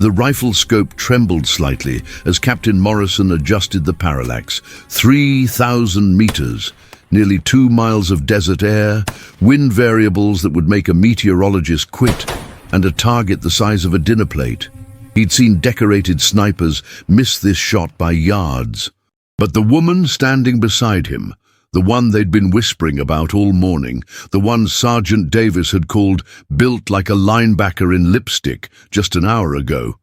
The rifle scope trembled slightly as Captain Morrison adjusted the parallax. 3,000 meters, nearly 2 miles of desert air, wind variables that would make a meteorologist quit, and a target the size of a dinner plate. He'd seen decorated snipers miss this shot by yards. But the woman standing beside him, the one they'd been whispering about all morning, the one Sergeant Davis had called built like a linebacker in lipstick just an hour ago,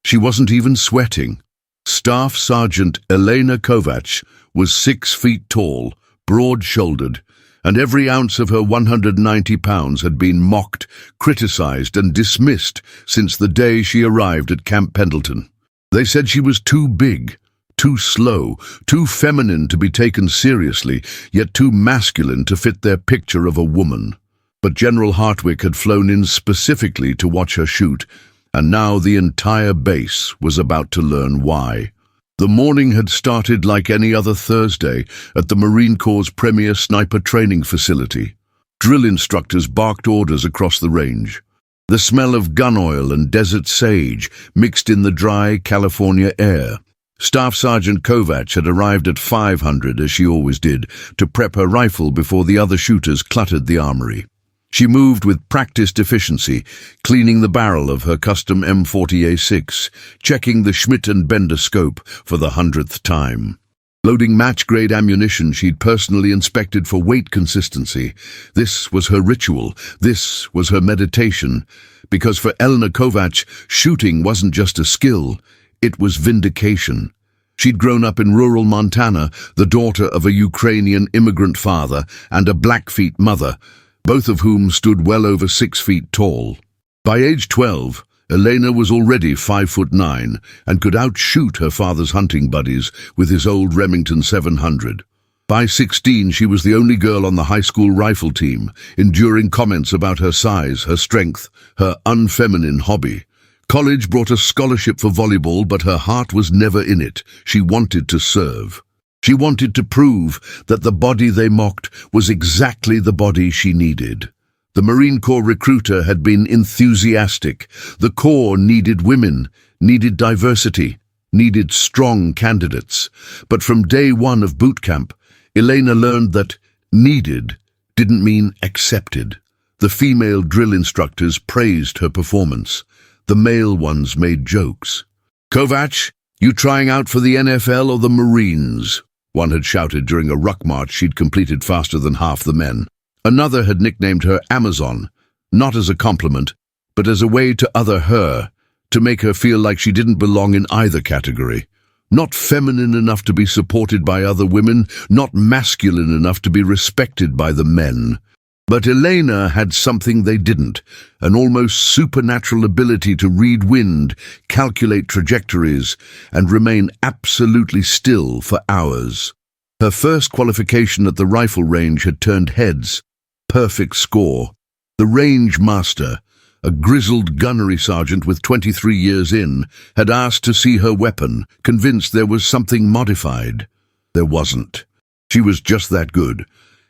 she wasn't even sweating. Staff Sergeant Elena Kovac was 6 feet tall, broad-shouldered, and every ounce of her 190 pounds had been mocked, criticized, and dismissed since the day she arrived at Camp Pendleton. They said she was too big, too slow, too feminine to be taken seriously, yet too masculine to fit their picture of a woman. But General Hartwick had flown in specifically to watch her shoot, and now the entire base was about to learn why. The morning had started like any other Thursday at the Marine Corps' premier sniper training facility. Drill instructors barked orders across the range. The smell of gun oil and desert sage mixed in the dry California air. Staff Sergeant Kovac had arrived at 500, as she always did, to prep her rifle before the other shooters cluttered the armory. She moved with practiced efficiency, cleaning the barrel of her custom M40A6, checking the Schmidt & Bender scope for the 100th time. Loading match-grade ammunition she'd personally inspected for weight consistency. This was her ritual. This was her meditation. Because for Elena Kovac, shooting wasn't just a skill. It was vindication. She'd grown up in rural Montana, the daughter of a Ukrainian immigrant father and a Blackfeet mother, both of whom stood well over 6 feet tall. By age 12, Elena was already 5'9" and could outshoot her father's hunting buddies with his old Remington 700. By 16, she was the only girl on the high school rifle team, enduring comments about her size, her strength, her unfeminine hobby. College brought a scholarship for volleyball, but her heart was never in it. She wanted to serve. She wanted to prove that the body they mocked was exactly the body she needed. The Marine Corps recruiter had been enthusiastic. The Corps needed women, needed diversity, needed strong candidates. But from day one of boot camp, Elena learned that needed didn't mean accepted. The female drill instructors praised her performance. The male ones made jokes. "Kovac, you trying out for the NFL or the Marines?" one had shouted during a ruck march she'd completed faster than half the men. Another had nicknamed her Amazon, not as a compliment, but as a way to other her, to make her feel like she didn't belong in either category. Not feminine enough to be supported by other women, not masculine enough to be respected by the men. But Elena had something they didn't, an almost supernatural ability to read wind, calculate trajectories, and remain absolutely still for hours. Her first qualification at the rifle range had turned heads. Perfect score. The range master, a grizzled gunnery sergeant with 23 years in, had asked to see her weapon, convinced there was something modified. There wasn't. She was just that good.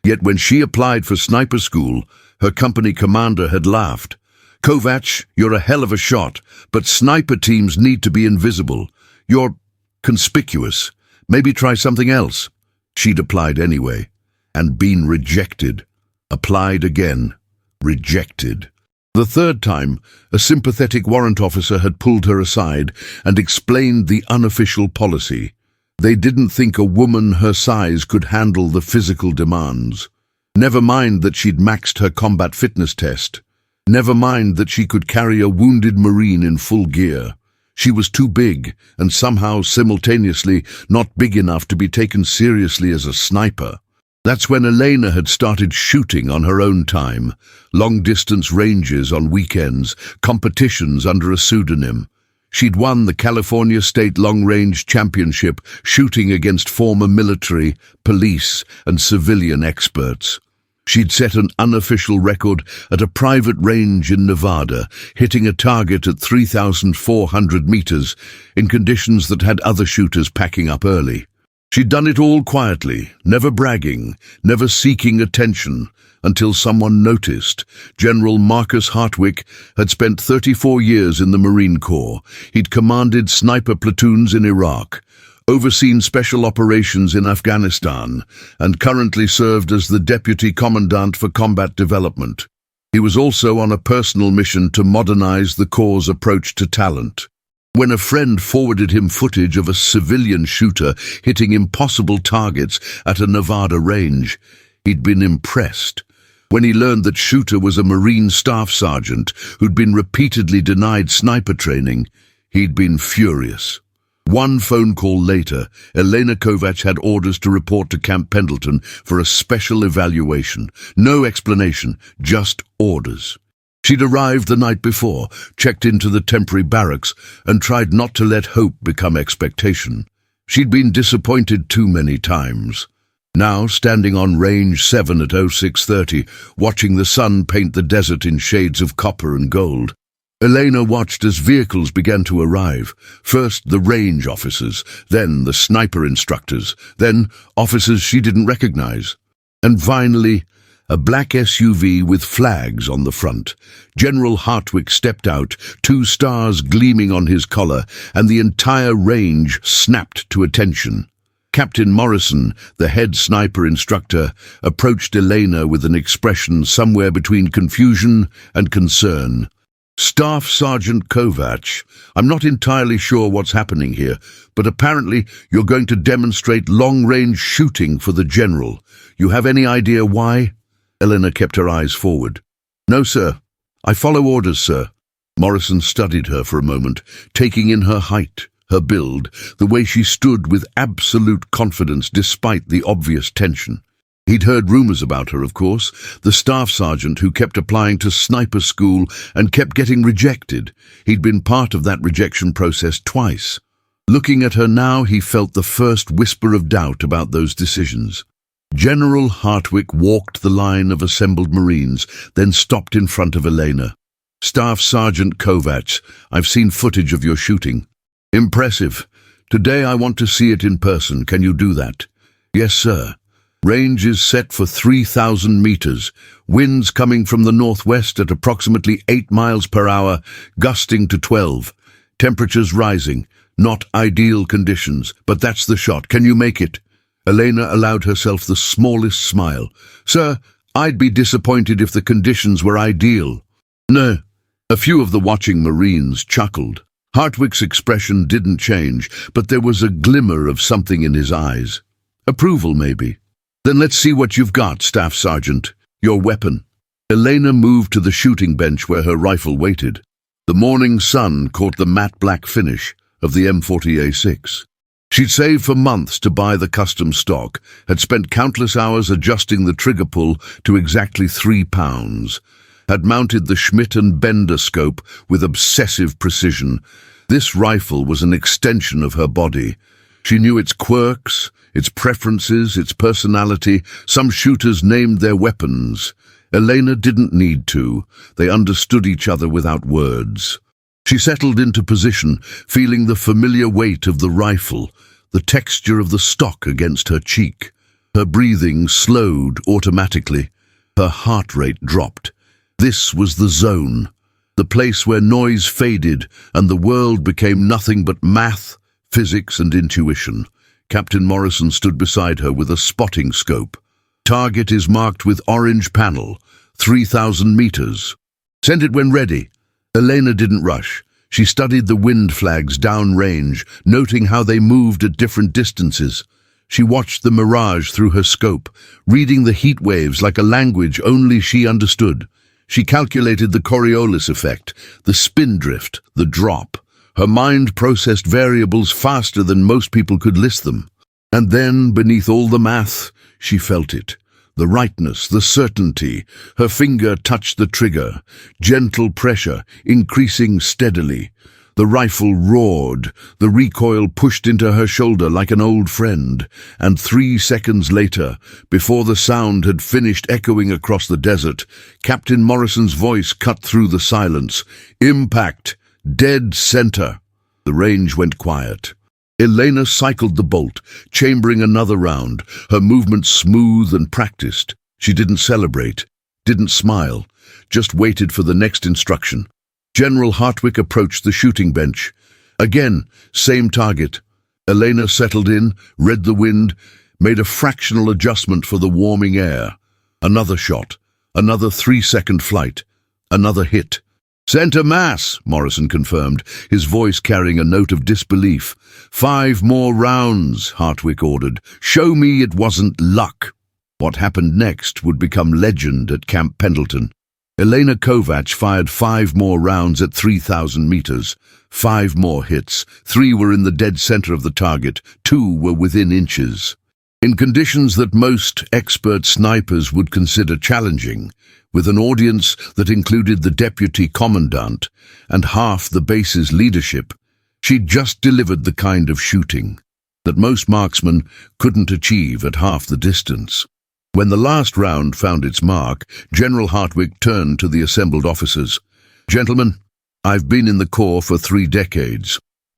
Yet when she applied for sniper school, her company commander had laughed. "Kovac, you're a hell of a shot, but sniper teams need to be invisible. You're conspicuous. Maybe try something else." She'd applied anyway, and been rejected. Applied again. Rejected. The third time, a sympathetic warrant officer had pulled her aside and explained the unofficial policy. They didn't think a woman her size could handle the physical demands. Never mind that she'd maxed her combat fitness test. Never mind that she could carry a wounded Marine in full gear. She was too big, and somehow simultaneously not big enough to be taken seriously as a sniper. That's when Elena had started shooting on her own time. Long-distance ranges on weekends, competitions under a pseudonym. She'd won the California State Long-Range Championship shooting against former military, police, and civilian experts. She'd set an unofficial record at a private range in Nevada, hitting a target at 3,400 meters in conditions that had other shooters packing up early. She'd done it all quietly, never bragging, never seeking attention, until someone noticed. General Marcus Hartwick had spent 34 years in the Marine Corps. He'd commanded sniper platoons in Iraq, overseen special operations in Afghanistan, and currently served as the Deputy Commandant for Combat Development. He was also on a personal mission to modernize the Corps' approach to talent. When a friend forwarded him footage of a civilian shooter hitting impossible targets at a Nevada range, he'd been impressed. When he learned that Shooter was a Marine staff sergeant who'd been repeatedly denied sniper training, he'd been furious. One phone call later, Elena Kovac had orders to report to Camp Pendleton for a special evaluation. No explanation, just orders. She'd arrived the night before, checked into the temporary barracks, and tried not to let hope become expectation. She'd been disappointed too many times. Now, standing on Range 7 at 0630, watching the sun paint the desert in shades of copper and gold, Elena watched as vehicles began to arrive. First the range officers, then the sniper instructors, then officers she didn't recognize. And finally, a black SUV with flags on the front. General Hartwick stepped out, 2 stars gleaming on his collar, and the entire range snapped to attention. Captain Morrison, the head sniper instructor, approached Elena with an expression somewhere between confusion and concern. "Staff Sergeant Kovac, I'm not entirely sure what's happening here, but apparently you're going to demonstrate long-range shooting for the general. You have any idea why?" Elena kept her eyes forward. "No, sir. I follow orders, sir." Morrison studied her for a moment, taking in her height, her build, the way she stood with absolute confidence despite the obvious tension. He'd heard rumors about her, of course, the staff sergeant who kept applying to sniper school and kept getting rejected. He'd been part of that rejection process twice. Looking at her now, he felt the first whisper of doubt about those decisions. General Hartwick walked the line of assembled Marines, then stopped in front of Elena. "Staff Sergeant Kovac, I've seen footage of your shooting. Impressive. Today I want to see it in person. Can you do that?" "Yes, sir." Range is set for 3,000 meters. Winds coming from the northwest at approximately 8 miles per hour, gusting to 12. Temperatures rising. Not ideal conditions, but that's the shot. Can you make it? Elena allowed herself the smallest smile. "Sir, I'd be disappointed if the conditions were ideal." "No." A few of the watching Marines chuckled. Hartwick's expression didn't change, but there was a glimmer of something in his eyes. Approval, maybe. "Then let's see what you've got, Staff Sergeant. Your weapon." Elena moved to the shooting bench where her rifle waited. The morning sun caught the matte black finish of the M40A6. She'd saved for months to buy the custom stock, had spent countless hours adjusting the trigger pull to exactly 3 pounds, had mounted the Schmidt and Bender scope with obsessive precision. This rifle was an extension of her body. She knew its quirks, its preferences, its personality. Some shooters named their weapons. Elena didn't need to. They understood each other without words. She settled into position, feeling the familiar weight of the rifle, the texture of the stock against her cheek. Her breathing slowed automatically. Her heart rate dropped. This was the zone, the place where noise faded and the world became nothing but math, physics and intuition. Captain Morrison stood beside her with a spotting scope. "Target is marked with orange panel, 3,000 meters. Send it when ready." Elena didn't rush. She studied the wind flags downrange, noting how they moved at different distances. She watched the mirage through her scope, reading the heat waves like a language only she understood. She calculated the Coriolis effect, the spin drift, the drop. Her mind processed variables faster than most people could list them. And then, beneath all the math, she felt it. The rightness, the certainty. Her finger touched the trigger. Gentle pressure, increasing steadily. The rifle roared. The recoil pushed into her shoulder like an old friend. And 3 seconds later, before the sound had finished echoing across the desert, Captain Morrison's voice cut through the silence. "Impact! Dead center!" The range went quiet. Elena cycled the bolt, chambering another round, her movements smooth and practiced. She didn't celebrate, didn't smile, just waited for the next instruction. General Hartwick approached the shooting bench. Again, same target. Elena settled in, read the wind, made a fractional adjustment for the warming air. Another shot, another 3-second flight, another hit. "Center mass," Morrison confirmed, his voice carrying a note of disbelief. "5 more rounds," Hartwick ordered. "Show me it wasn't luck." What happened next would become legend at Camp Pendleton. Elena Kovacs fired 5 more rounds at 3,000 meters. 5 more hits. 3 were in the dead center of the target. 2 were within inches. In conditions that most expert snipers would consider challenging, with an audience that included the deputy commandant and half the base's leadership, she'd just delivered the kind of shooting that most marksmen couldn't achieve at half the distance. When the last round found its mark, General Hartwick turned to the assembled officers. "Gentlemen, I've been in the Corps for 3 decades.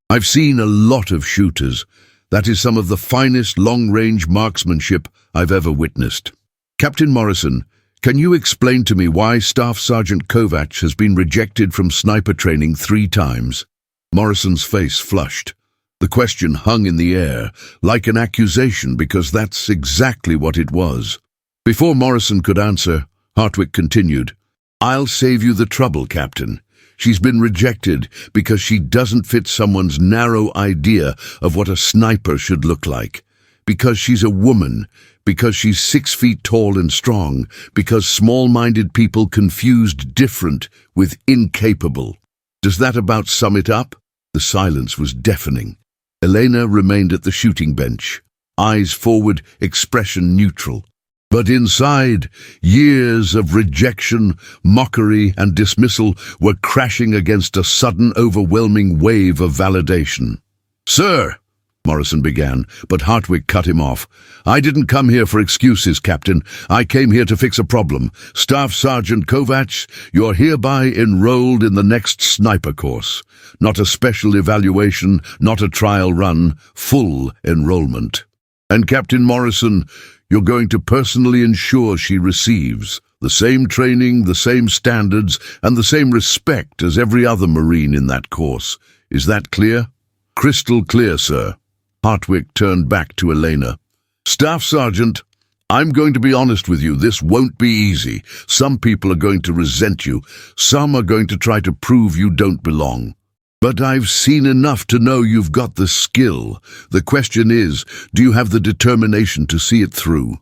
I've seen a lot of shooters. That is some of the finest long-range marksmanship I've ever witnessed. Captain Morrison, can you explain to me why Staff Sergeant Kovacs has been rejected from sniper training 3 times? Morrison's face flushed. The question hung in the air, like an accusation, because that's exactly what it was. Before Morrison could answer, Hartwick continued, "I'll save you the trouble, Captain. She's been rejected because she doesn't fit someone's narrow idea of what a sniper should look like. Because she's a woman, because she's 6 feet tall and strong, because small-minded people confused different with incapable. Does that about sum it up?" The silence was deafening. Elena remained at the shooting bench, eyes forward, expression neutral. But inside, years of rejection, mockery, and dismissal were crashing against a sudden, overwhelming wave of validation. "Sir," Morrison began, but Hartwick cut him off. "I didn't come here for excuses, Captain. I came here to fix a problem. Staff Sergeant Kovacs, you're hereby enrolled in the next sniper course. Not a special evaluation, not a trial run, full enrollment. And Captain Morrison, you're going to personally ensure she receives the same training, the same standards, and the same respect as every other Marine in that course. Is that clear?" "Crystal clear, sir." Hartwick turned back to Elena. "Staff Sergeant, I'm going to be honest with you. This won't be easy. Some people are going to resent you. Some are going to try to prove you don't belong. But I've seen enough to know you've got the skill. The question is, do you have the determination to see it through?"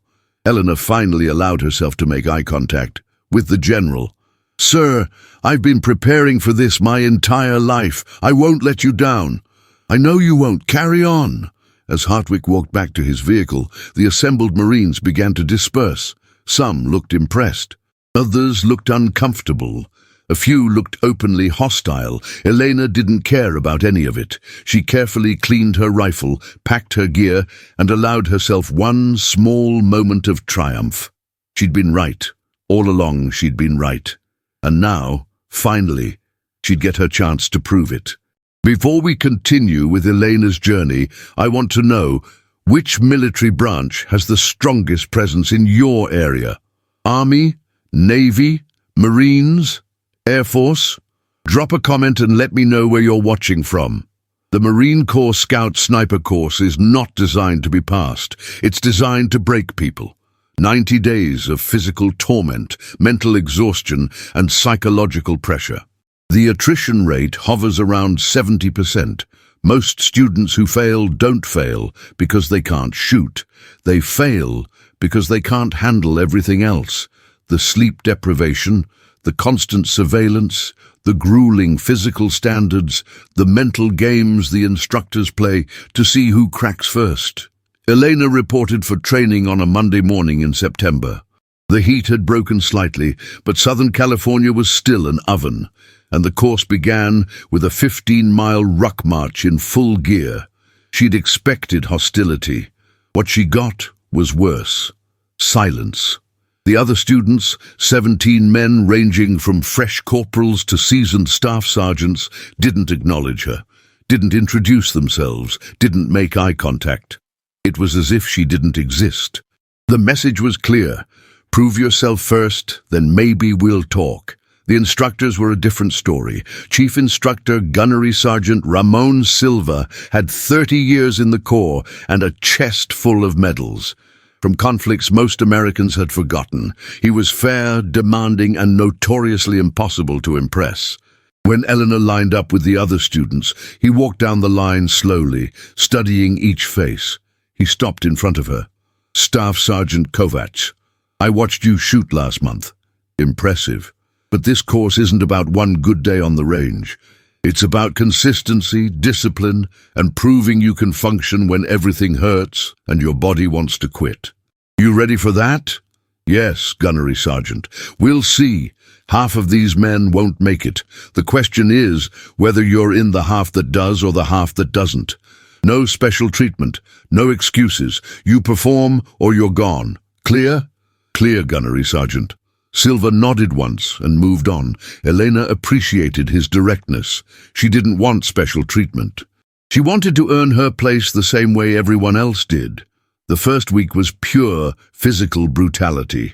Elena finally allowed herself to make eye contact with the general. "Sir, I've been preparing for this my entire life. I won't let you down." "I know you won't. Carry on." As Hartwick walked back to his vehicle, the assembled Marines began to disperse. Some looked impressed. Others looked uncomfortable. A few looked openly hostile. Elena didn't care about any of it. She carefully cleaned her rifle, packed her gear, and allowed herself one small moment of triumph. She'd been right. All along she'd been right. And now, finally, she'd get her chance to prove it. Before we continue with Elena's journey, I want to know, which military branch has the strongest presence in your area? Army? Navy? Marines? Air Force? Drop a comment and let me know where you're watching from. The Marine Corps Scout Sniper course is not designed to be passed. It's designed to break people. 90 days of physical torment, mental exhaustion, and psychological pressure. The attrition rate hovers around 70%. Most students who fail don't fail because they can't shoot. They fail because they can't handle everything else. The sleep deprivation, the constant surveillance, the grueling physical standards, the mental games the instructors play to see who cracks first. Elena reported for training on a Monday morning in September. The heat had broken slightly, but Southern California was still an oven, and the course began with a 15-mile ruck march in full gear. She'd expected hostility. What she got was worse. Silence. The other students, 17 men ranging from fresh corporals to seasoned staff sergeants, didn't acknowledge her, didn't introduce themselves, didn't make eye contact. It was as if she didn't exist. The message was clear. Prove yourself first, then maybe we'll talk. The instructors were a different story. Chief Instructor Gunnery Sergeant Ramon Silva had 30 years in the Corps and a chest full of medals. From conflicts most Americans had forgotten, he was fair, demanding, and notoriously impossible to impress. When Eleanor lined up with the other students, he walked down the line slowly, studying each face. He stopped in front of her. "Staff Sergeant Kovacs, I watched you shoot last month. Impressive. But this course isn't about one good day on the range. It's about consistency, discipline, and proving you can function when everything hurts and your body wants to quit. You ready for that?" "Yes, Gunnery Sergeant. We'll see. Half of these men won't make it. The question is whether you're in the half that does or the half that doesn't. No special treatment, no excuses. You perform or you're gone. Clear?" "Clear, Gunnery Sergeant." Silva nodded once and moved on. Elena appreciated his directness. She didn't want special treatment. She wanted to earn her place the same way everyone else did. The first week was pure physical brutality.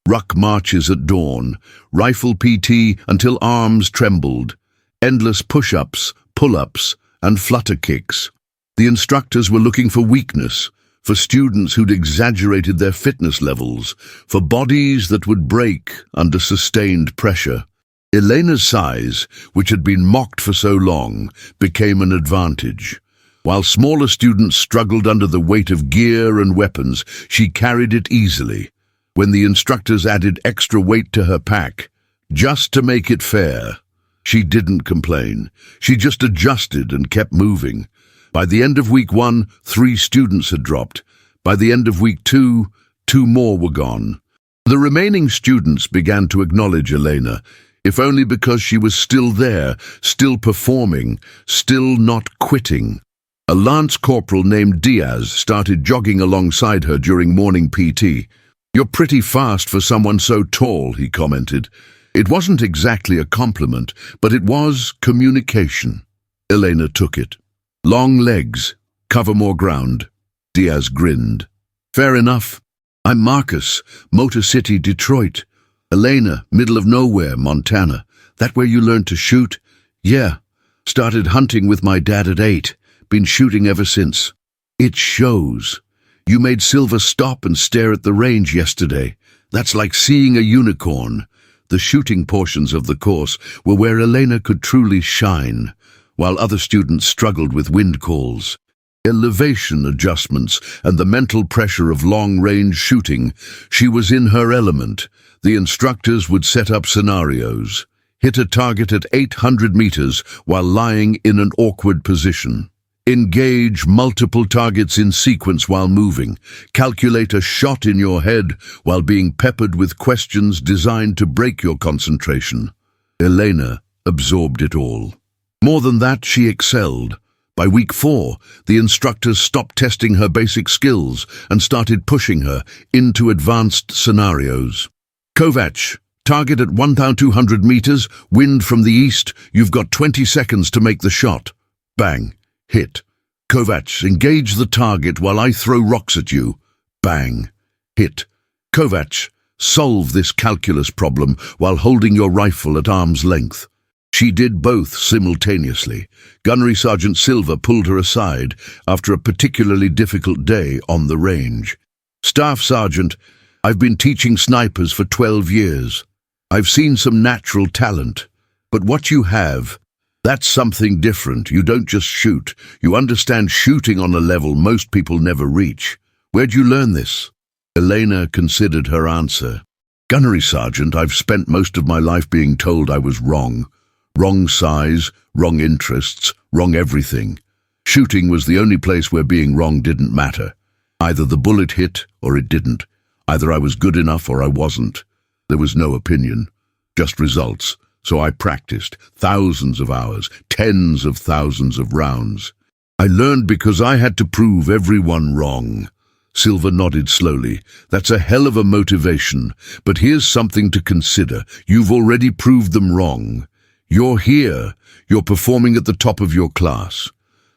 Ruck marches at dawn, rifle PT until arms trembled, endless push-ups, pull-ups, and flutter kicks. The instructors were looking for weakness, for students who'd exaggerated their fitness levels, for bodies that would break under sustained pressure. Elena's size, which had been mocked for so long, became an advantage. While smaller students struggled under the weight of gear and weapons, she carried it easily. When the instructors added extra weight to her pack, just to make it fair, she didn't complain. She just adjusted and kept moving. By the end of week 1, 3 students had dropped. By the end of week 2, 2 more were gone. The remaining students began to acknowledge Elena, if only because she was still there, still performing, still not quitting. A lance corporal named Diaz started jogging alongside her during morning PT. "You're pretty fast for someone so tall," he commented. It wasn't exactly a compliment, but it was communication. Elena took it. "Long legs, cover more ground." Diaz grinned. "Fair enough. I'm Marcus, Motor City, Detroit. Elena, middle of nowhere, Montana. That where you learned to shoot?" "Yeah. Started hunting with my dad at 8. Been shooting ever since." "It shows. You made Silva stop and stare at the range yesterday. That's like seeing a unicorn." The shooting portions of the course were where Elena could truly shine, while other students struggled with wind calls. Elevation adjustments and the mental pressure of long-range shooting, she was in her element. The instructors would set up scenarios. Hit a target at 800 meters while lying in an awkward position. Engage multiple targets in sequence while moving. Calculate a shot in your head while being peppered with questions designed to break your concentration. Elena absorbed it all. More than that, she excelled. By week 4, the instructors stopped testing her basic skills and started pushing her into advanced scenarios. "Kovacs, target at 1,200 meters, wind from the east, you've got 20 seconds to make the shot." Bang. Hit. "Kovacs, engage the target while I throw rocks at you." Bang. Hit. "Kovacs, solve this calculus problem while holding your rifle at arm's length." She did both simultaneously. Gunnery Sergeant Silva pulled her aside after a particularly difficult day on the range. "Staff Sergeant, I've been teaching snipers for 12 years. I've seen some natural talent, but what you have, that's something different. You don't just shoot. You understand shooting on a level most people never reach. Where'd you learn this?" Elena considered her answer. "Gunnery Sergeant, I've spent most of my life being told I was wrong. Wrong size, wrong interests, wrong everything. Shooting was the only place where being wrong didn't matter. Either the bullet hit or it didn't. Either I was good enough or I wasn't. There was no opinion, just results. So I practiced thousands of hours, tens of thousands of rounds. I learned because I had to prove everyone wrong." Silva nodded slowly. "That's a hell of a motivation, but here's something to consider. You've already proved them wrong. You're here. You're performing at the top of your class.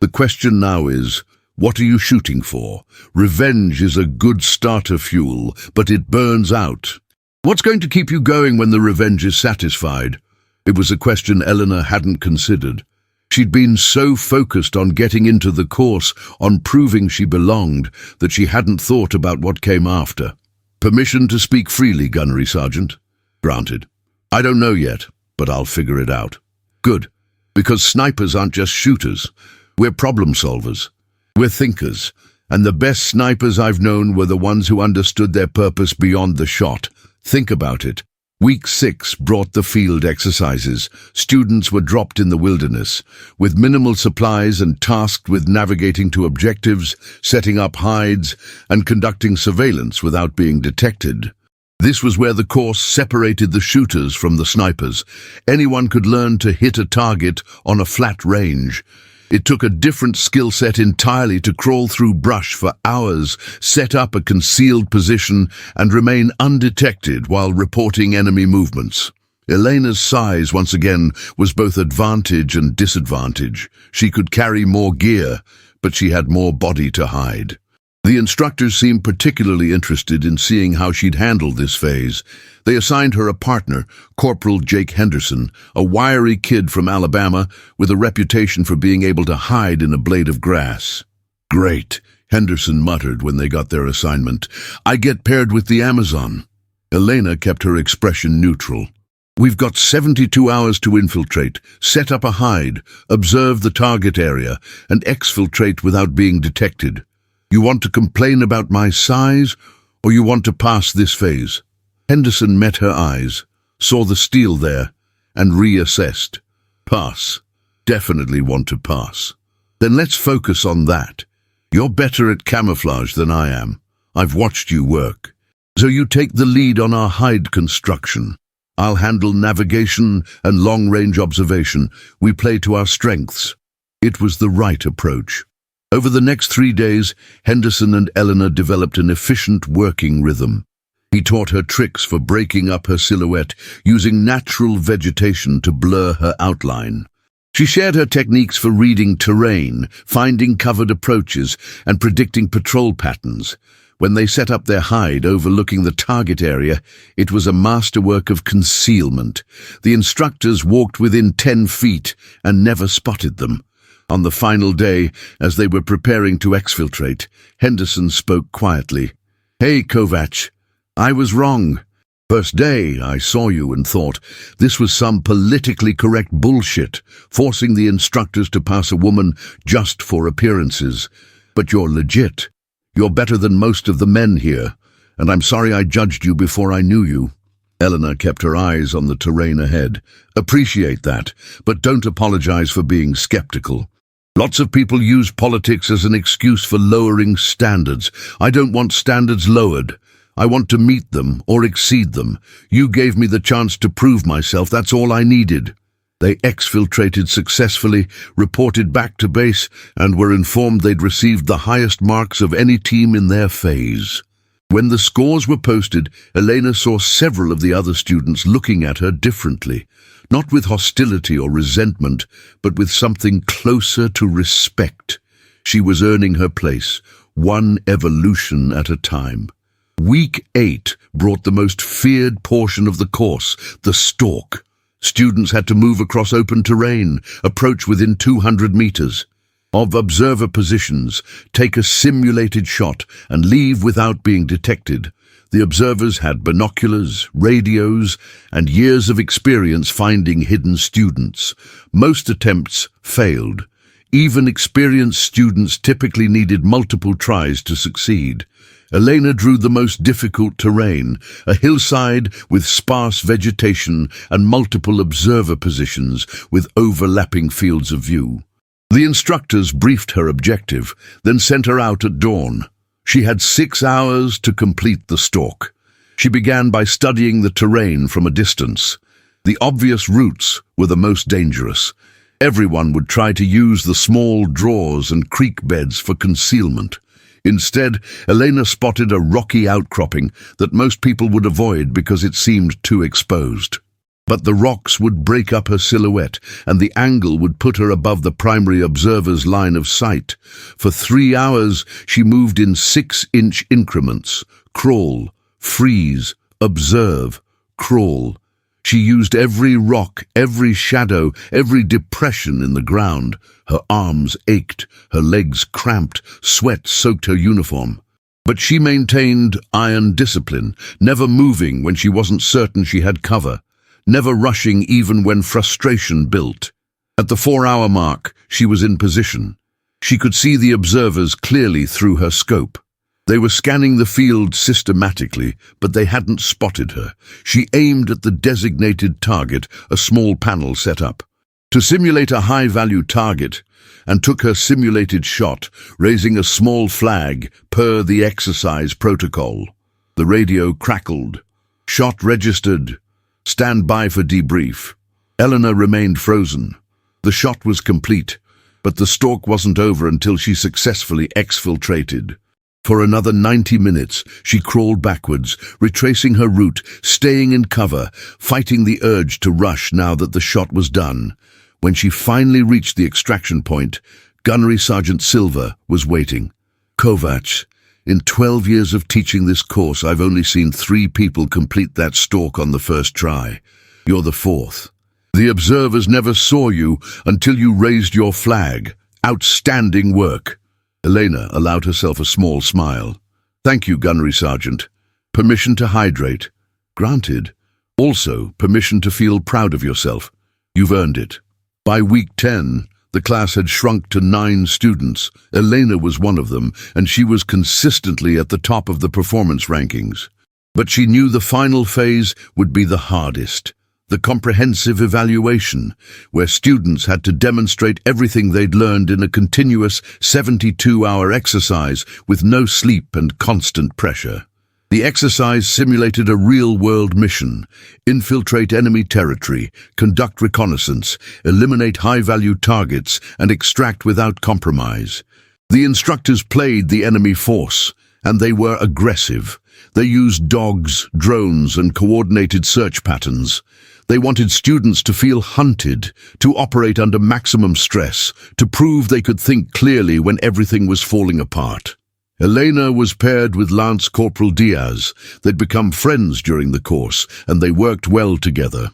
The question now is, what are you shooting for? Revenge is a good starter fuel, but it burns out. What's going to keep you going when the revenge is satisfied? It was a question Eleanor hadn't considered. She'd been so focused on getting into the course, on proving she belonged, that she hadn't thought about what came after. Permission to speak freely, Gunnery Sergeant? Granted. I don't know yet, but I'll figure it out. Good, because snipers aren't just shooters. We're problem solvers. We're thinkers, and the best snipers I've known were the ones who understood their purpose beyond the shot. Think about it. Week 6 brought the field exercises. Students were dropped in the wilderness, with minimal supplies and tasked with navigating to objectives, setting up hides, and conducting surveillance without being detected. This was where the course separated the shooters from the snipers. Anyone could learn to hit a target on a flat range. It took a different skill set entirely to crawl through brush for hours, set up a concealed position, and remain undetected while reporting enemy movements. Elena's size, once again, was both advantage and disadvantage. She could carry more gear, but she had more body to hide. The instructors seemed particularly interested in seeing how she'd handle this phase. They assigned her a partner, Corporal Jake Henderson, a wiry kid from Alabama with a reputation for being able to hide in a blade of grass. "Great," Henderson muttered when they got their assignment. "I get paired with the Amazon." Elena kept her expression neutral. "We've got 72 hours to infiltrate, set up a hide, observe the target area, and exfiltrate without being detected. You want to complain about my size, or you want to pass this phase?" Henderson met her eyes, saw the steel there, and reassessed. "Pass. Definitely want to pass." "Then let's focus on that. You're better at camouflage than I am. I've watched you work. So you take the lead on our hide construction. I'll handle navigation and long-range observation. We play to our strengths." It was the right approach. Over the next 3 days, Henderson and Eleanor developed an efficient working rhythm. He taught her tricks for breaking up her silhouette, using natural vegetation to blur her outline. She shared her techniques for reading terrain, finding covered approaches, and predicting patrol patterns. When they set up their hide overlooking the target area, it was a masterwork of concealment. The instructors walked within 10 feet and never spotted them. On the final day, as they were preparing to exfiltrate, Henderson spoke quietly. "Hey, Kovac, I was wrong. First day, I saw you and thought this was some politically correct bullshit, forcing the instructors to pass a woman just for appearances. But you're legit. You're better than most of the men here, and I'm sorry I judged you before I knew you." Eleanor kept her eyes on the terrain ahead. "Appreciate that, but don't apologize for being skeptical. Lots of people use politics as an excuse for lowering standards. I don't want standards lowered. I want to meet them or exceed them. You gave me the chance to prove myself. That's all I needed." They exfiltrated successfully, reported back to base, and were informed they'd received the highest marks of any team in their phase. When the scores were posted, Elena saw several of the other students looking at her differently. Not with hostility or resentment, but with something closer to respect. She was earning her place, one evolution at a time. Week 8 brought the most feared portion of the course, the stalk. Students had to move across open terrain, approach within 200 meters. Of observer positions, take a simulated shot and leave without being detected. The observers had binoculars, radios, and years of experience finding hidden students. Most attempts failed. Even experienced students typically needed multiple tries to succeed. Elena drew the most difficult terrain, a hillside with sparse vegetation and multiple observer positions with overlapping fields of view. The instructors briefed her objective, then sent her out at dawn. She had 6 hours to complete the stalk. She began by studying the terrain from a distance. The obvious routes were the most dangerous. Everyone would try to use the small draws and creek beds for concealment. Instead, Elena spotted a rocky outcropping that most people would avoid because it seemed too exposed. But the rocks would break up her silhouette, and the angle would put her above the primary observer's line of sight. For 3 hours, she moved in 6-inch increments. Crawl, freeze, observe, crawl. She used every rock, every shadow, every depression in the ground. Her arms ached, her legs cramped, sweat soaked her uniform. But she maintained iron discipline, never moving when she wasn't certain she had cover, never rushing even when frustration built. At the 4-hour mark, she was in position. She could see the observers clearly through her scope. They were scanning the field systematically, but they hadn't spotted her. She aimed at the designated target, a small panel set up, to simulate a high-value target, and took her simulated shot, raising a small flag per the exercise protocol. The radio crackled. Shot registered. Stand by for debrief. Eleanor remained frozen. The shot was complete, but the stalk wasn't over until she successfully exfiltrated. For another 90 minutes, she crawled backwards, retracing her route, staying in cover, fighting the urge to rush now that the shot was done. When she finally reached the extraction point, Gunnery Sergeant Silver was waiting. Kovacs, in 12 years of teaching this course, I've only seen 3 people complete that stalk on the first try. You're the 4th. The observers never saw you until you raised your flag. Outstanding work. Elena allowed herself a small smile. Thank you, Gunnery Sergeant. Permission to hydrate. Granted. Also, permission to feel proud of yourself. You've earned it. By week 10, the class had shrunk to 9 students. Elena was one of them, and she was consistently at the top of the performance rankings. But she knew the final phase would be the hardest. The comprehensive evaluation, where students had to demonstrate everything they'd learned in a continuous 72-hour exercise with no sleep and constant pressure. The exercise simulated a real-world mission: infiltrate enemy territory, conduct reconnaissance, eliminate high-value targets, and extract without compromise. The instructors played the enemy force, and they were aggressive. They used dogs, drones, and coordinated search patterns. They wanted students to feel hunted, to operate under maximum stress, to prove they could think clearly when everything was falling apart. Elena was paired with Lance Corporal Diaz. They'd become friends during the course, and they worked well together.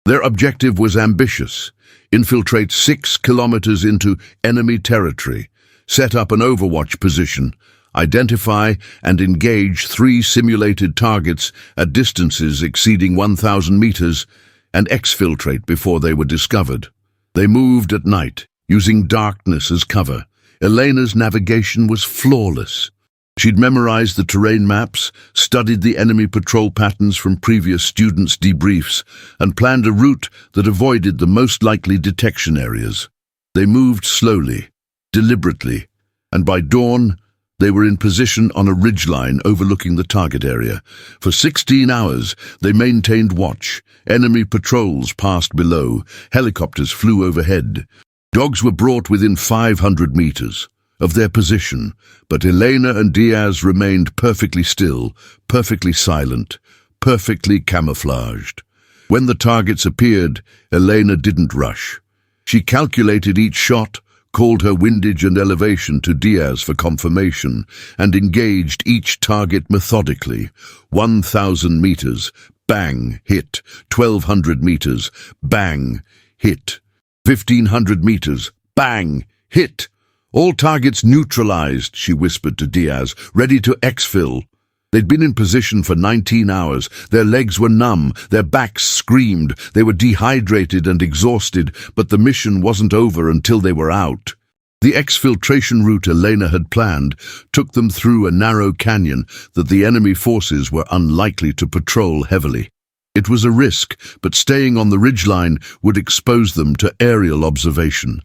Their objective was ambitious: infiltrate 6 kilometers into enemy territory, set up an overwatch position, identify and engage 3 simulated targets at distances exceeding 1,000 meters, and exfiltrate before they were discovered. They moved at night, using darkness as cover. Elena's navigation was flawless. She'd memorized the terrain maps, studied the enemy patrol patterns from previous students' debriefs, and planned a route that avoided the most likely detection areas. They moved slowly, deliberately, and by dawn, they were in position on a ridgeline overlooking the target area. For 16 hours, they maintained watch. Enemy patrols passed below. Helicopters flew overhead. Dogs were brought within 500 meters of their position, but Elena and Diaz remained perfectly still, perfectly silent, perfectly camouflaged. When the targets appeared, Elena didn't rush. She calculated each shot, called her windage and elevation to Diaz for confirmation, and engaged each target methodically. 1,000 meters, bang, hit. 1,200 meters, bang, hit. 1,500 meters, bang, hit. All targets neutralized, she whispered to Diaz, ready to exfil. They'd been in position for 19 hours. Their legs were numb, their backs screamed. They were dehydrated and exhausted, but the mission wasn't over until they were out. The exfiltration route Elena had planned took them through a narrow canyon that the enemy forces were unlikely to patrol heavily. It was a risk, but staying on the ridgeline would expose them to aerial observation.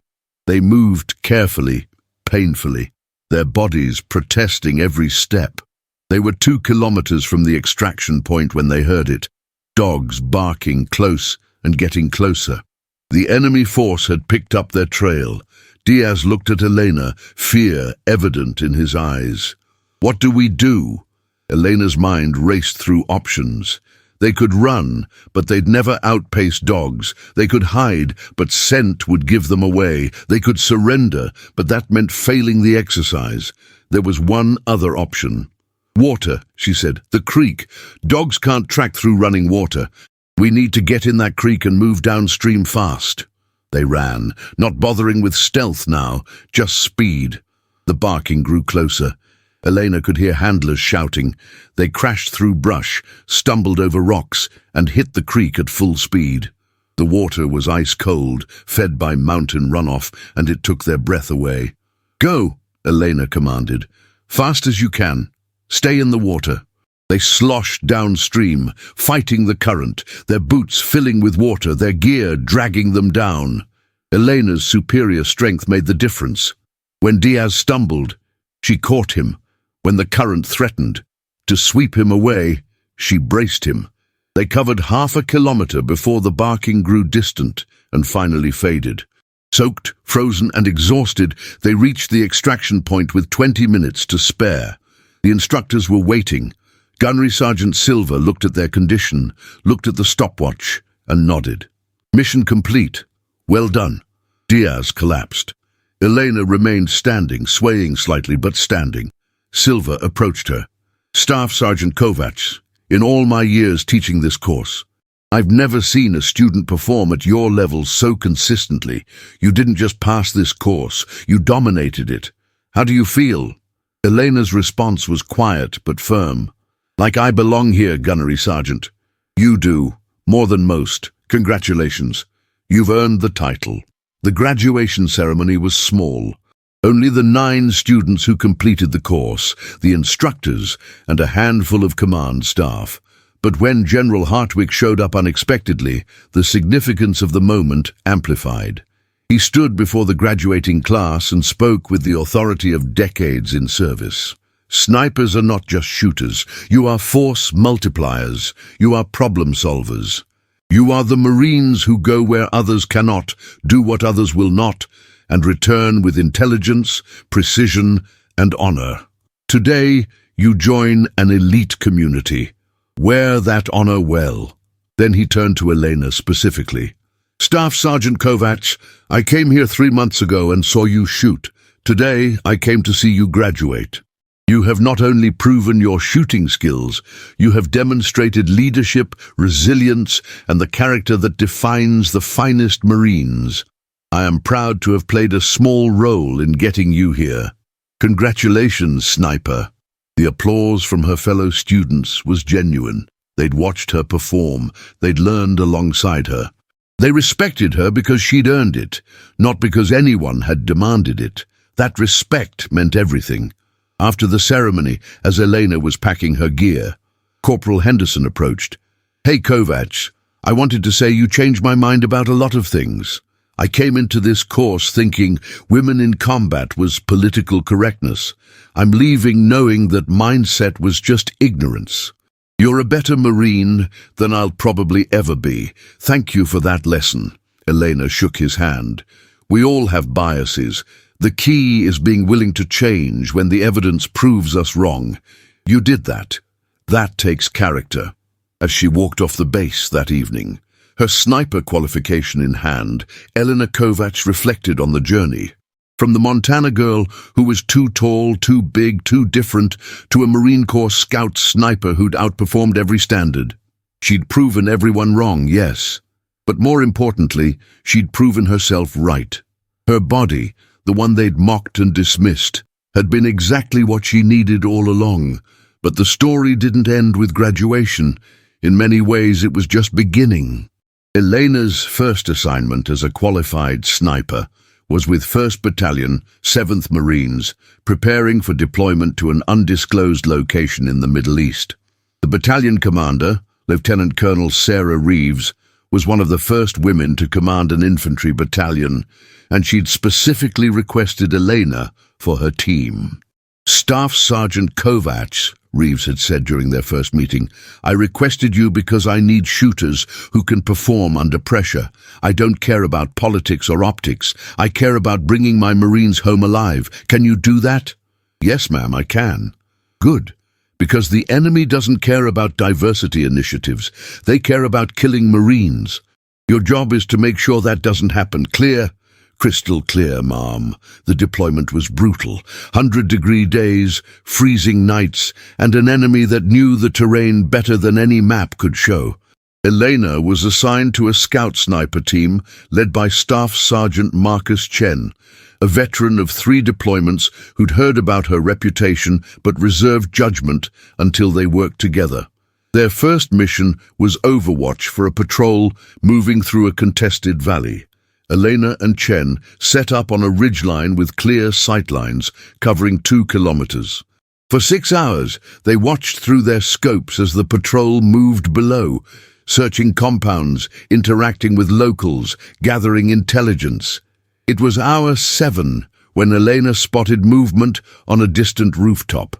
They moved carefully, painfully, their bodies protesting every step. They were 2 kilometers from the extraction point when they heard it, dogs barking close and getting closer. The enemy force had picked up their trail. Diaz looked at Elena, fear evident in his eyes. What do we do? Elena's mind raced through options. They could run, but they'd never outpace dogs. They could hide, but scent would give them away. They could surrender, but that meant failing the exercise. There was one other option. Water, she said. The creek. Dogs can't track through running water. We need to get in that creek and move downstream fast. They ran, not bothering with stealth now, just speed. The barking grew closer. Elena could hear handlers shouting. They crashed through brush, stumbled over rocks, and hit the creek at full speed. The water was ice cold, fed by mountain runoff, and it took their breath away. Go, Elena commanded. Fast as you can. Stay in the water. They sloshed downstream, fighting the current, their boots filling with water, their gear dragging them down. Elena's superior strength made the difference. When Diaz stumbled, she caught him. When the current threatened to sweep him away, she braced him. They covered 1/2 kilometer before the barking grew distant and finally faded. Soaked, frozen, and exhausted, they reached the extraction point with 20 minutes to spare. The instructors were waiting. Gunnery Sergeant Silva looked at their condition, looked at the stopwatch, and nodded. Mission complete. Well done. Diaz collapsed. Elena remained standing, swaying slightly, but standing. Silva approached her. Staff Sergeant Kovacs, in all my years teaching this course, I've never seen a student perform at your level so consistently. You didn't just pass this course, you dominated it. How do you feel? Elena's response was quiet but firm. Like I belong here, Gunnery Sergeant. You do, more than most. Congratulations. You've earned the title. The graduation ceremony was small. Only the 9 students who completed the course, the instructors, and a handful of command staff. But when General Hartwig showed up unexpectedly, the significance of the moment amplified. He stood before the graduating class and spoke with the authority of decades in service. Snipers are not just shooters. You are force multipliers. You are problem solvers. You are the Marines who go where others cannot, do what others will not, and return with intelligence, precision, and honor. Today, you join an elite community. Wear that honor well. Then he turned to Elena specifically. Staff Sergeant Kovacs, I came here 3 months ago and saw you shoot. Today, I came to see you graduate. You have not only proven your shooting skills, you have demonstrated leadership, resilience, and the character that defines the finest Marines. I am proud to have played a small role in getting you here. Congratulations, Sniper. The applause from her fellow students was genuine. They'd watched her perform. They'd learned alongside her. They respected her because she'd earned it, not because anyone had demanded it. That respect meant everything. After the ceremony, as Elena was packing her gear, Corporal Henderson approached. Hey, Kovacs, I wanted to say you changed my mind about a lot of things. I came into this course thinking women in combat was political correctness. I'm leaving knowing that mindset was just ignorance. You're a better Marine than I'll probably ever be. Thank you for that lesson. Elena shook his hand. We all have biases. The key is being willing to change when the evidence proves us wrong. You did that. That takes character. As she walked off the base that evening, her sniper qualification in hand, Elena Kovacs reflected on the journey. From the Montana girl who was too tall, too big, too different, to a Marine Corps scout sniper who'd outperformed every standard. She'd proven everyone wrong, yes. But more importantly, she'd proven herself right. Her body, the one they'd mocked and dismissed, had been exactly what she needed all along. But the story didn't end with graduation. In many ways, it was just beginning. Elena's first assignment as a qualified sniper was with 1st Battalion, 7th Marines, preparing for deployment to an undisclosed location in the Middle East. The battalion commander, Lieutenant Colonel Sarah Reeves, was one of the first women to command an infantry battalion, and she'd specifically requested Elena for her team. Staff Sergeant Kovacs, Reeves had said during their first meeting, I requested you because I need shooters who can perform under pressure. I don't care about politics or optics. I care about bringing my Marines home alive. Can you do that? Yes, ma'am, I can. Good. Because the enemy doesn't care about diversity initiatives. They care about killing Marines. Your job is to make sure that doesn't happen. Clear? Crystal clear, ma'am. The deployment was brutal. 100-degree days, freezing nights, and an enemy that knew the terrain better than any map could show. Elena was assigned to a scout sniper team led by Staff Sergeant Marcus Chen, a veteran of 3 deployments who'd heard about her reputation but reserved judgment until they worked together. Their first mission was overwatch for a patrol moving through a contested valley. Elena and Chen set up on a ridgeline with clear sightlines covering 2 kilometers. For 6 hours, they watched through their scopes as the patrol moved below, searching compounds, interacting with locals, gathering intelligence. It was hour 7 when Elena spotted movement on a distant rooftop.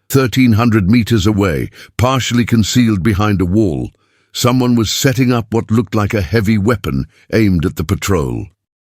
1,300 meters away, partially concealed behind a wall, someone was setting up what looked like a heavy weapon aimed at the patrol.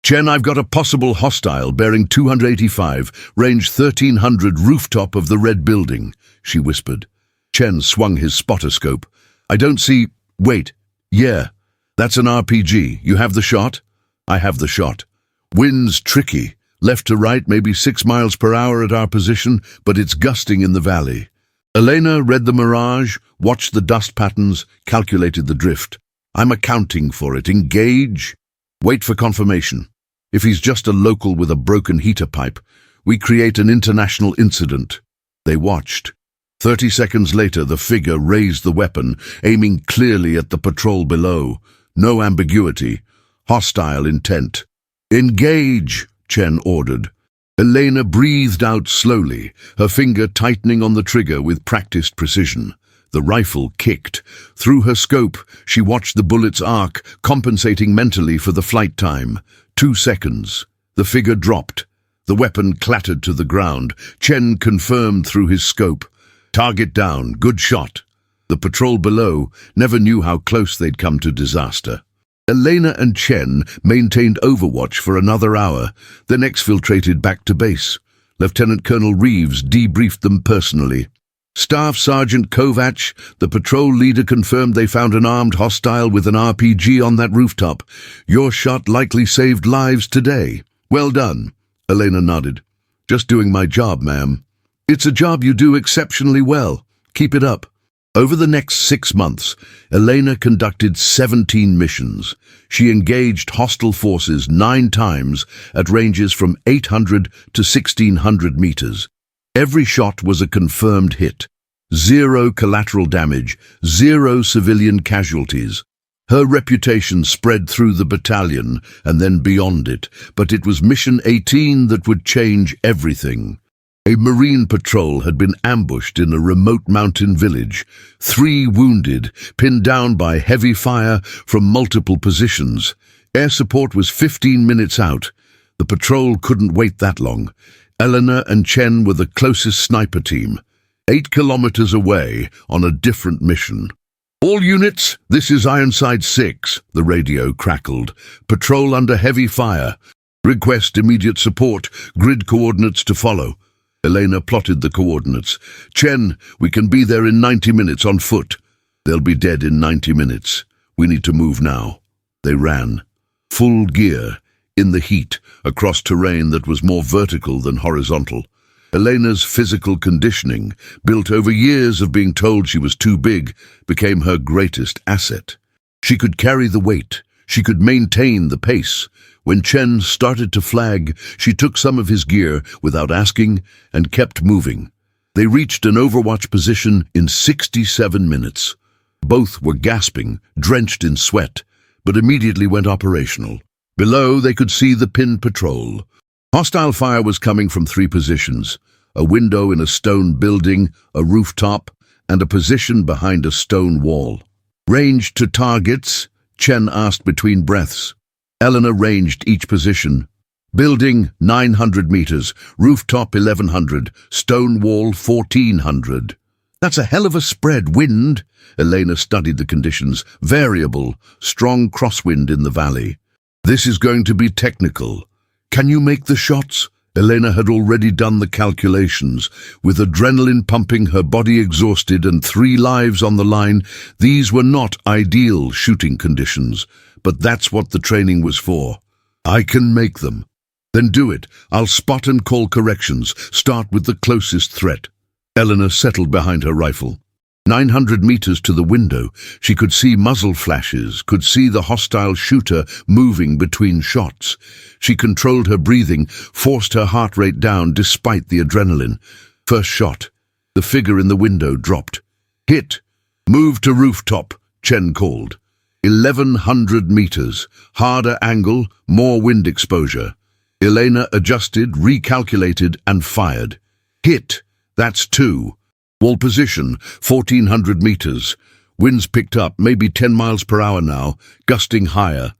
Chen, I've got a possible hostile bearing 285, range 1,300 rooftop of the red building, she whispered. Chen swung his spotter scope. I don't see... Wait. Yeah. That's an RPG. You have the shot? I have the shot. Wind's tricky. Left to right, maybe 6 miles per hour at our position, but it's gusting in the valley. Elena read the mirage, watched the dust patterns, calculated the drift. I'm accounting for it. Engage. Wait for confirmation. If he's just a local with a broken heater pipe, we create an international incident. They watched. 30 seconds later, the figure raised the weapon, aiming clearly at the patrol below. No ambiguity. Hostile intent. Engage, Chen ordered. Elena breathed out slowly, her finger tightening on the trigger with practiced precision. The rifle kicked. Through her scope, she watched the bullets arc, compensating mentally for the flight time. 2 seconds. The figure dropped. The weapon clattered to the ground. Chen confirmed through his scope. Target down. Good shot. The patrol below never knew how close they'd come to disaster. Elena and Chen maintained overwatch for another hour, then exfiltrated back to base. Lieutenant Colonel Reeves debriefed them personally. Staff Sergeant Kovac, the patrol leader, confirmed they found an armed hostile with an RPG on that rooftop. Your shot likely saved lives today. Well done. Elena nodded. Just doing my job, ma'am. It's a job you do exceptionally well. Keep it up. Over the next 6 months, Elena conducted 17 missions. She engaged hostile forces 9 times at ranges from 800 to 1,600 meters. Every shot was a confirmed hit. 0 collateral damage, 0 civilian casualties. Her reputation spread through the battalion and then beyond it, but it was Mission 18 that would change everything. A Marine patrol had been ambushed in a remote mountain village. 3 wounded, pinned down by heavy fire from multiple positions. Air support was 15 minutes out. The patrol couldn't wait that long. Elena and Chen were the closest sniper team, 8 kilometers away on a different mission. All units, this is Ironside 6, the radio crackled. Patrol under heavy fire. Request immediate support. Grid coordinates to follow. Elena plotted the coordinates. Chen, we can be there in 90 minutes on foot. They'll be dead in 90 minutes. We need to move now. They ran. Full gear, in the heat, across terrain that was more vertical than horizontal. Elena's physical conditioning, built over years of being told she was too big, became her greatest asset. She could carry the weight. She could maintain the pace. When Chen started to flag, she took some of his gear without asking and kept moving. They reached an overwatch position in 67 minutes. Both were gasping, drenched in sweat, but immediately went operational. Below, they could see the pinned patrol. Hostile fire was coming from 3 positions: a window in a stone building, a rooftop, and a position behind a stone wall. Range to targets? Chen asked between breaths. Elena ranged each position. Building 900 meters, rooftop 1,100, stone wall 1,400. That's a hell of a spread. Wind? Elena studied the conditions. Variable, strong crosswind in the valley. This is going to be technical. Can you make the shots? Elena had already done the calculations. With adrenaline pumping, her body exhausted, and 3 lives on the line, these were not ideal shooting conditions. But that's what the training was for. I can make them. Then do it. I'll spot and call corrections. Start with the closest threat. Eleanor settled behind her rifle. 900 meters to the window, she could see muzzle flashes, could see the hostile shooter moving between shots. She controlled her breathing, forced her heart rate down despite the adrenaline. First shot. The figure in the window dropped. Hit. Move to rooftop, Chen called. 1,100 meters. Harder angle, more wind exposure. Elena adjusted, recalculated, and fired. Hit. That's 2. Wall position, 1,400 meters. Winds picked up, maybe 10 miles per hour now, gusting higher.